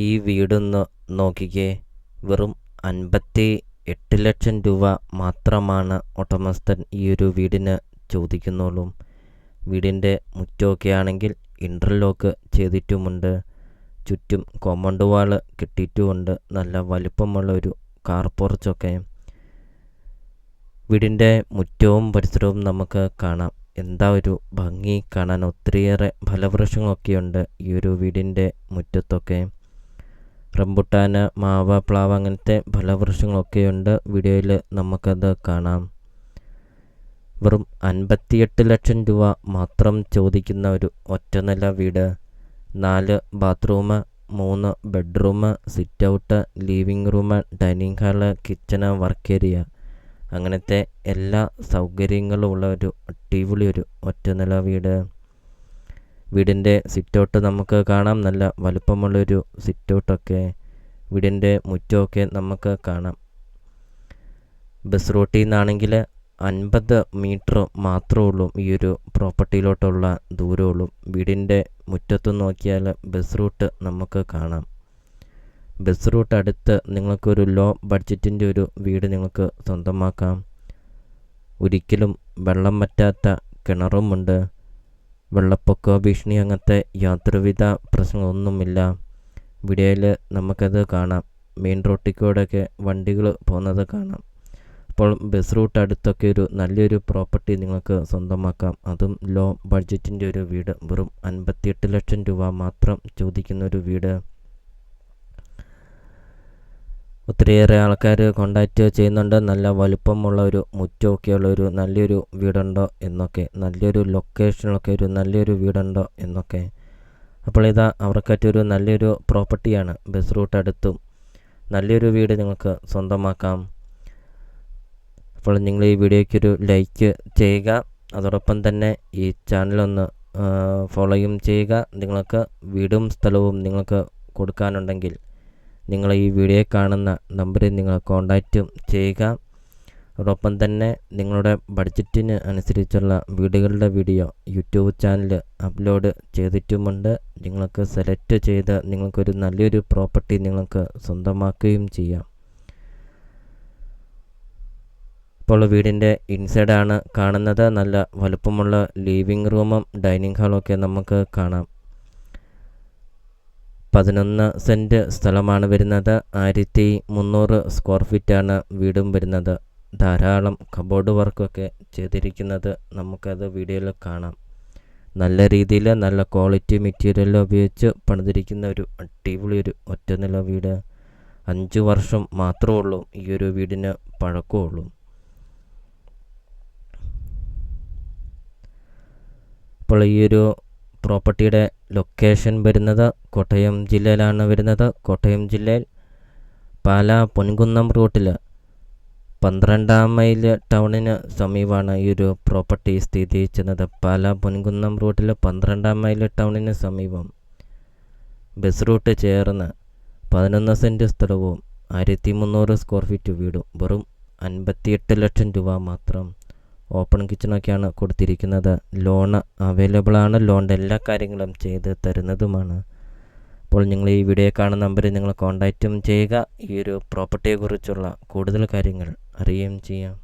ഈ വീടൊന്ന് നോക്കിക്കേ. വെറും 58 ലക്ഷം രൂപ മാത്രമാണ് ഉടമസ്ഥൻ ഈ ഒരു വീടിന് ചോദിക്കുന്നുള്ളൂ. വീടിൻ്റെ മുറ്റമൊക്കെ ആണെങ്കിൽ ഇൻ്റർലോക്ക് ചെയ്തിട്ടുമുണ്ട്. ചുറ്റും കോമ്പൗണ്ട് വാൾ കെട്ടിയിട്ടുമുണ്ട്. നല്ല വലിപ്പമുള്ള ഒരു കാർ പോർച്ചൊക്കെ. വീടിൻ്റെ മുറ്റവും പരിസരവും നമുക്ക് കാണാം. എന്താ ഒരു ഭംഗി കാണാൻ. ഒത്തിരിയേറെ ഫലവൃക്ഷങ്ങളൊക്കെയുണ്ട് ഈ ഒരു വീടിൻ്റെ മുറ്റത്തൊക്കെ. റംബുട്ടാന്, മാവ്, പ്ലാവ് അങ്ങനത്തെ ഫലവൃക്ഷങ്ങളൊക്കെയുണ്ട്. വീഡിയോയിൽ നമുക്കത് കാണാം. വെറും 58 ലക്ഷം രൂപ മാത്രം ചോദിക്കുന്ന ഒരു ഒറ്റനില വീട്. 4 bathroom, 3 bedroom, sit out, living room, dining hall, kitchen, work area അങ്ങനത്തെ എല്ലാ സൗകര്യങ്ങളും ഉള്ള ഒരു അടിപൊളി ഒരു ഒറ്റനില വീട്. വീടിൻ്റെ സിറ്റ് ഔട്ട് നമുക്ക് കാണാം. നല്ല വലുപ്പമുള്ളൊരു സിറ്റ് ഔട്ടൊക്കെ. വീടിൻ്റെ മുറ്റമൊക്കെ നമുക്ക് കാണാം. ബസ് റൂട്ടിൽ നിന്നാണെങ്കിൽ 50 മീറ്റർ മാത്രമേ ഉള്ളൂ ഈ ഒരു പ്രോപ്പർട്ടിയിലോട്ടുള്ള ദൂരമുള്ളൂ. വീടിൻ്റെ മുറ്റത്ത് നോക്കിയാൽ ബസ് റൂട്ട് നമുക്ക് കാണാം. ബസ് റൂട്ട് അടുത്ത് നിങ്ങൾക്കൊരു ലോ ബഡ്ജറ്റിൻ്റെ ഒരു വീട് നിങ്ങൾക്ക് സ്വന്തമാക്കാം. ഒരിക്കലും വെള്ളം വറ്റാത്ത കിണറുമുണ്ട്. വെള്ളപ്പൊക്ക ഭീഷണി അങ്ങനത്തെ യാതൊരുവിധ പ്രശ്നങ്ങളൊന്നുമില്ല. വീഡിയോയിൽ നമുക്കത് കാണാം. മെയിൻ റോട്ടിൽ കൂടെയൊക്കെ വണ്ടികൾ പോകുന്നത് കാണാം. അപ്പോൾ ബസ് റൂട്ട് അടുത്തൊക്കെ ഒരു നല്ലൊരു പ്രോപ്പർട്ടി നിങ്ങൾക്ക് സ്വന്തമാക്കാം. അതും ലോ ബഡ്ജറ്റിൻ്റെ ഒരു വീട്. വെറും 58 ലക്ഷം രൂപ മാത്രം ചോദിക്കുന്ന ഒരു വീട്. ഒത്തിരിയേറെ ആൾക്കാർ കോണ്ടാക്റ്റ് ചെയ്യുന്നുണ്ട്. നല്ല വലുപ്പമുള്ള ഒരു മുറ്റമൊക്കെയുള്ള ഒരു നല്ലൊരു വീടുണ്ടോ എന്നൊക്കെ, നല്ലൊരു ലൊക്കേഷനിലൊക്കെ ഒരു നല്ലൊരു വീടുണ്ടോ എന്നൊക്കെ. അപ്പോൾ ഇതാ അവർക്കറ്റൊരു നല്ലൊരു പ്രോപ്പർട്ടിയാണ്. ബസ് റൂട്ട് അടുത്തും നല്ലൊരു വീട് നിങ്ങൾക്ക് സ്വന്തമാക്കാം. അപ്പോൾ നിങ്ങൾ ഈ വീഡിയോയ്ക്കൊരു ലൈക്ക് ചെയ്യുക. അതോടൊപ്പം തന്നെ ഈ ചാനലൊന്ന് ഫോളോയും ചെയ്യുക. നിങ്ങൾക്ക് വീടും സ്ഥലവും നിങ്ങൾക്ക് കൊടുക്കാനുണ്ടെങ്കിൽ നിങ്ങൾ ഈ വീഡിയോ കാണുന്ന നമ്പറിൽ നിങ്ങൾ കോണ്ടാക്റ്റും ചെയ്യുക. അതോടൊപ്പം തന്നെ നിങ്ങളുടെ ബഡ്ജറ്റിന് അനുസരിച്ചുള്ള വീടുകളുടെ വീഡിയോ യൂട്യൂബ് ചാനൽ അപ്ലോഡ് ചെയ്തിട്ടുമുണ്ട്. നിങ്ങൾക്ക് സെലക്ട് ചെയ്ത് നിങ്ങൾക്കൊരു നല്ലൊരു പ്രോപ്പർട്ടി നിങ്ങൾക്ക് സ്വന്തമാക്കുകയും ചെയ്യാം. ഇപ്പോൾ വീടിൻ്റെ ഇൻസൈഡാണ് കാണുന്നത്. നല്ല വലുപ്പമുള്ള ലിവിങ് റൂമും ഡൈനിങ് ഹാളൊക്കെ നമുക്ക് കാണാം. 11 സെൻറ്റ് സ്ഥലമാണ് വരുന്നത്. 1300 സ്ക്വയർ ഫീറ്റാണ് വീടും വരുന്നത്. ധാരാളം കബോർഡ് വർക്കൊക്കെ ചെയ്തിരിക്കുന്നത് നമുക്കത് വീഡിയോയിൽ കാണാം. നല്ല രീതിയിൽ നല്ല ക്വാളിറ്റി മെറ്റീരിയൽ ഉപയോഗിച്ച് പണിതിരിക്കുന്ന ഒരു അടിപൊളി ഒരു ഒറ്റനില വീട്. 5 വർഷം മാത്രമേ ഉള്ളൂ ഈ ഒരു വീടിന് പഴക്കമുള്ളൂ. അപ്പോൾ ഈ ഒരു പ്രോപ്പർട്ടിയുടെ ലൊക്കേഷൻ വരുന്നത് കോട്ടയം ജില്ലയിലാണ് വരുന്നത്. കോട്ടയം ജില്ലയിൽ പാലാ പൊൻകുന്നം റൂട്ടിൽ 12 മൈൽ ടൗണിന് സമീപമാണ് ഈ ഒരു പ്രോപ്പർട്ടി സ്ഥിതി ചെയ്യുന്നത്. പാലാ പൊൻകുന്നം റൂട്ടിൽ 12 മൈൽ ടൗണിന് സമീപം ബസ് റൂട്ട് ചേർന്ന് 11 സെൻറ്റ് സ്ഥലവും 1300 സ്ക്വയർ ഫീറ്റ് വീടും. വെറും 58 ലക്ഷം രൂപ മാത്രം. ഓപ്പൺ കിച്ചണൊക്കെയാണ് കൊടുത്തിരിക്കുന്നത്. ലോൺ അവൈലബിൾ ആണ്. ലോണിൻ്റെ എല്ലാ കാര്യങ്ങളും ചെയ്ത് തരുന്നതുമാണ്. അപ്പോൾ നിങ്ങൾ ഈ വീഡിയോ കാണുന്ന നമ്പറിൽ നിങ്ങൾ കോൺടാക്റ്റും ചെയ്യുക. ഈ ഒരു പ്രോപ്പർട്ടിയെക്കുറിച്ചുള്ള കൂടുതൽ കാര്യങ്ങൾ അറിയുകയും ചെയ്യാം.